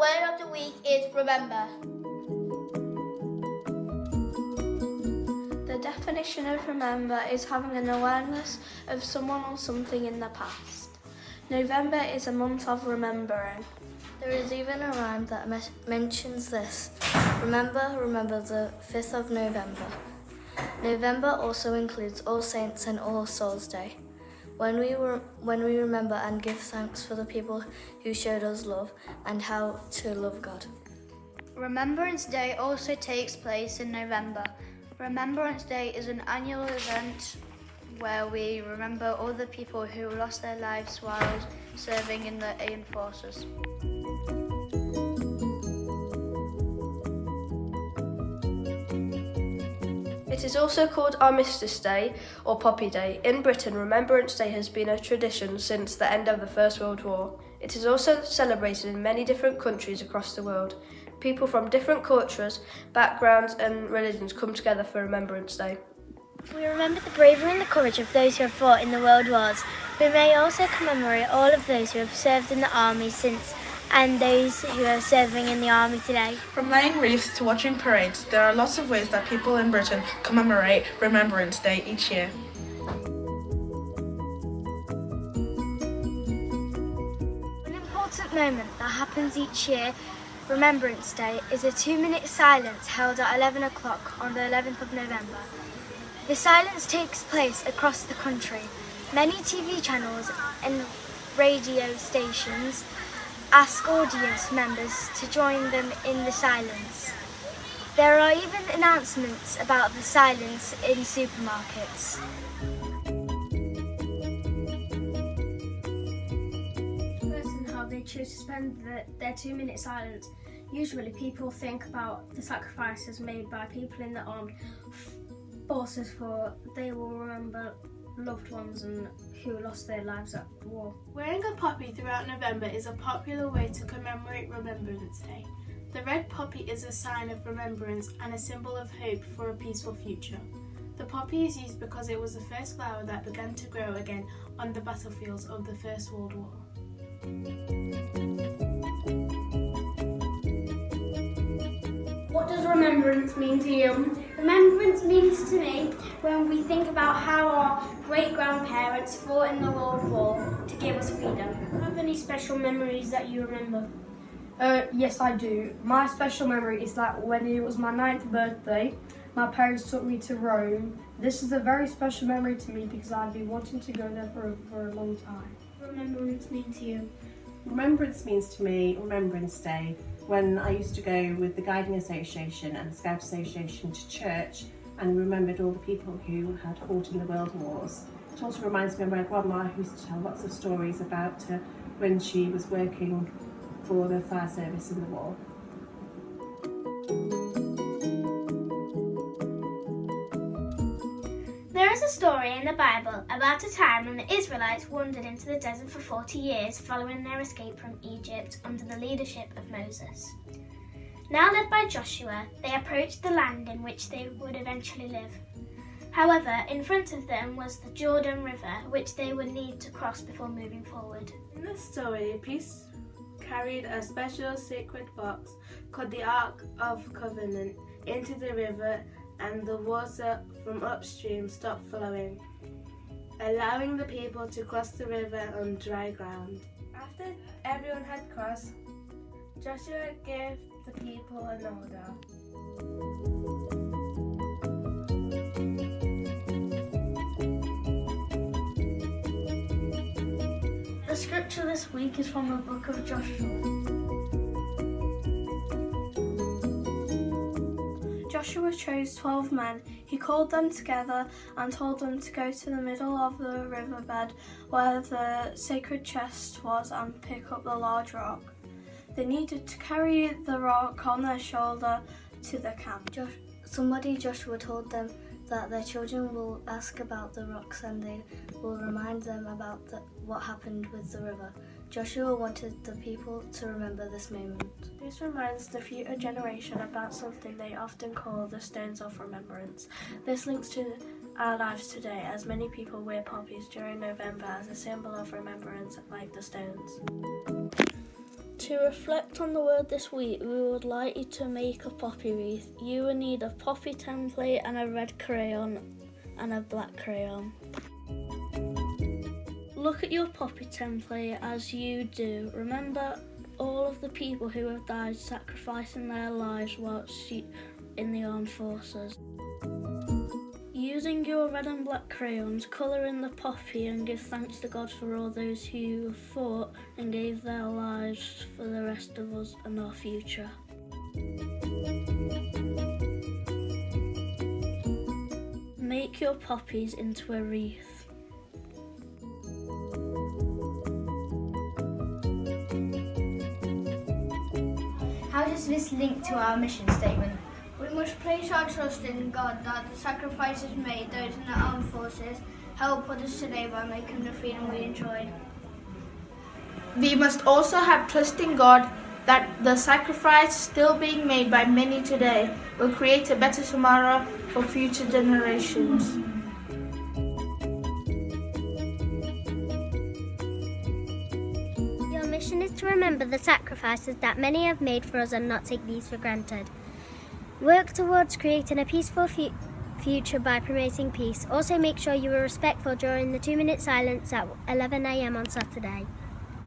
word of the week is remember. The definition of remember is having an awareness of someone or something in the past. November is a month of remembering. There is even a rhyme that mentions this. Remember the 5th of November. November also includes All Saints and All Souls Day, when we remember and give thanks for the people who showed us love and how to love God. Remembrance Day also takes place in November. Remembrance Day is an annual event where we remember all the people who lost their lives while serving in the AIM forces. It is also called Armistice Day or Poppy Day. In Britain, Remembrance Day has been a tradition since the end of the First World War. It is also celebrated in many different countries across the world. People from different cultures, backgrounds and religions come together for Remembrance Day. We remember the bravery and the courage of those who have fought in the world wars. We may also commemorate all of those who have served in the army since and those who are serving in the army today. From laying wreaths to watching parades, there are lots of ways that people in Britain commemorate Remembrance Day each year. An important moment that happens each year, Remembrance Day, is a 2-minute silence held at 11 o'clock on the 11th of November. The silence takes place across the country. Many TV channels and radio stations ask audience members to join them in the silence. There are even announcements about the silence in supermarkets. Person how they choose to spend their 2-minute silence. Usually people think about the sacrifices made by people in the armed forces, for they will remember loved ones and who lost their lives at war. Wearing a poppy throughout November is a popular way to commemorate Remembrance Day. The red poppy is a sign of remembrance and a symbol of hope for a peaceful future. The poppy is used because it was the first flower that began to grow again on the battlefields of the First World War. What does remembrance mean to you? Remembrance means to me when we think about how our great-grandparents fought in the World War to give us freedom. Do you have any special memories that you remember? Yes, I do. My special memory is that when it was my 9th birthday, my parents took me to Rome. This is a very special memory to me because I've been wanting to go there for a long time. What does remembrance mean to you? Remembrance means to me Remembrance Day, when I used to go with the Guiding Association and the Scout Association to church and remembered all the people who had fought in the World Wars. It also reminds me of my grandma, who used to tell lots of stories about when she was working for the fire service in the war. There is a story in the Bible about a time when the Israelites wandered into the desert for 40 years following their escape from Egypt under the leadership of Moses. Now led by Joshua, they approached the land in which they would eventually live. However, in front of them was the Jordan River, which they would need to cross before moving forward. In the story, a priest carried a special sacred box called the Ark of Covenant into the river, and the water from upstream stopped flowing, allowing the people to cross the river on dry ground. After everyone had crossed, Joshua gave the people an order. The scripture this week is from the book of Joshua. Joshua chose 12 men. He called them together and told them to go to the middle of the riverbed where the sacred chest was and pick up the large rock. They needed to carry the rock on their shoulder to the camp. Joshua told them that their children will ask about the rocks and they will remind them about what happened with the river. Joshua wanted the people to remember this moment. This reminds the future generation about something they often call the stones of remembrance. This links to our lives today, as many people wear poppies during November as a symbol of remembrance, like the stones. To reflect on the word this week, we would like you to make a poppy wreath. You will need a poppy template and a red crayon and a black crayon. Look at your poppy template as you do. Remember all of the people who have died sacrificing their lives whilst in the armed forces. Using your red and black crayons, colour in the poppy and give thanks to God for all those who fought and gave their lives for the rest of us and our future. Make your poppies into a wreath. How does this link to our mission statement? We must place our trust in God that the sacrifices made those in the armed forces help others today by making the freedom we enjoy. We must also have trust in God that the sacrifice still being made by many today will create a better tomorrow for future generations. Your mission is to remember the sacrifices that many have made for us and not take these for granted. Work towards creating a peaceful future by promoting peace. Also make sure you are respectful during the 2-minute silence at 11 a.m. on Saturday.